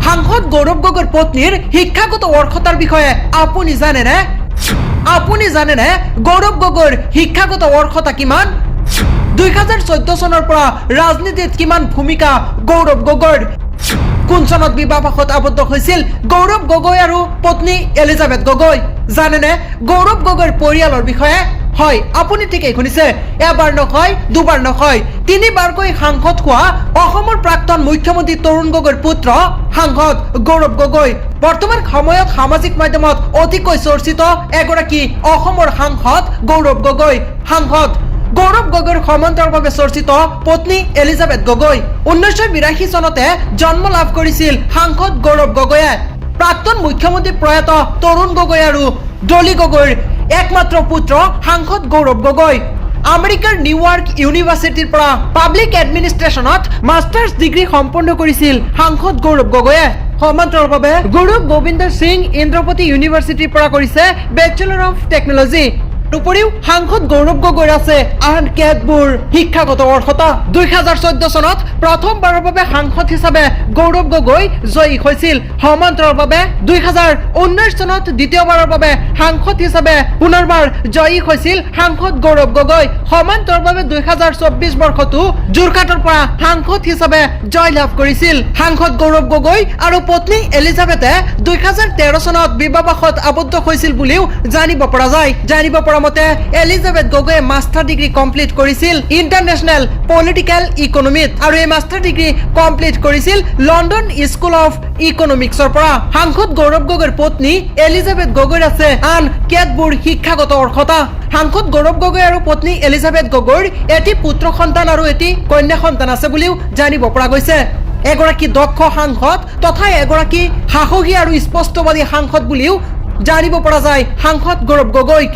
সাংসদ গৌৰৱ গগৈৰ পত্নীৰ শিক্ষাগত অৰ্হতাৰ বিষয়ে আপুনি জানেনে? আপুনি জানেনে গৌৰৱ গগৈৰ শিক্ষাগত অৰ্হতা কিমান? 2014 চনৰ পৰা ৰাজনীতিত কিমান ভূমিকা গৌৰৱ গগৈৰ? কোন চনত বিবাহপাশত আবদ্ধ হৈছিল গৌৰৱ গগৈ আৰু পত্নী এলিজাবেথ গগৈ? জানেনে গৌৰৱ গগৈৰ পৰিয়ালৰ বিষয়ে? হয়, আপুনি ঠিকেই শুনিছে। এবাৰ নহয়, দুবাৰ নহয়, তিনিবাৰকৈ সাংসদ হোৱা অসমৰ প্ৰাক্তন মুখ্যমন্ত্ৰী তৰুণ গগৈৰ পুত্ৰ সাংসদ গৌৰৱ গগৈ বৰ্তমান সময়ত সামাজিক মাধ্যমত অতিকৈ চৰ্চিত এগৰাকী অসমৰ সাংসদ গৌৰৱ গগৈ। সাংসদ গৌৰৱ গগৈৰ সমান্তৰালভাৱে চৰ্চিত পত্নী এলিজাবেথ গগৈ 1982 চনতে জন্ম লাভ কৰিছিল সাংসদ গৌৰৱ গগৈয়ে। প্ৰাক্তন মুখ্যমন্ত্ৰী প্ৰয়াত তৰুণ গগৈ আৰু ডলি গগৈৰ একমাত্ৰ পুত্ৰ সাংসদ গৌৰৱ গগৈ। আমেৰিকাৰ নিউয়ৰ্ক ইউনিভাৰ্চিটিৰ পৰা পাব্লিক এডমিনিষ্ট্ৰেশ্যনত মাষ্টাৰ্ছ ডিগ্ৰী সম্পন্ন কৰিছিল সাংসদ গৌৰৱ গগৈয়ে। সমান্তৰালভাৱে গুৰু গোবিন্দ সিং ইন্দ্ৰপতি ইউনিভাৰ্চিটিৰ পৰা কৰিছে বেচেলৰ অফ টেকনলজি। উপৰিও সাংসদ গৌৰৱ গগৈৰ আছে আন কেতবোৰ শিক্ষাগত অৰ্হতা। 2014 চনত প্ৰথমবাৰৰ বাবে সাংসদ হিচাপে গৌৰৱ গগৈ জয়ী হৈছিল। সমান্তৰালভাৱে 2019 চনত দ্বিতীয়বাৰৰ বাবে সাংসদ হিচাপে পুনৰবাৰ জয়ী হৈছিল সাংসদ গৌৰৱ গগৈ। সমান্তৰালভাৱে 2024 বৰ্ষতো যোৰহাটৰ পৰা সাংসদ হিচাপে জয় লাভ কৰিছিল সাংসদ গৌৰৱ গগৈ আৰু পত্নী এলিজাবেথে 2013 চনত বিবাহপাশত আবদ্ধ হৈছিল বুলিও জানিব পৰা যায়। জানিব পৰা মতে এলিজাবেথ গগৈয়ে মাষ্টাৰ ডিগ্ৰী কমপ্লিট কৰিছিল ইণ্টাৰনেশ্যনেল পলিটিকেল ইকনমিত আৰু এই মাষ্টাৰ ডিগ্ৰী কমপ্লিট কৰিছিল লণ্ডন স্কুল অফ ইকনমিক্সৰ পৰা। সাংসদ গৌৰৱ গগৈৰ পত্নী এলিজাবেথ গগৈৰ আছে আন কেতবোৰ শিক্ষাগত অৰ্হতা। সাংসদ গৌৰৱ গগৈ আৰু পত্নী এলিজাবেথ গগৈৰ এটি পুত্ৰ সন্তান আৰু এটি কন্যা সন্তান আছে বুলিও জানিব পৰা গৈছে। এগৰাকী দক্ষ সাংসদ তথা এগৰাকী সাহসী আৰু স্পষ্টবাদী সাংসদ বুলিও জানিব পৰা যায় সাংসদ গৌৰৱ গগৈক।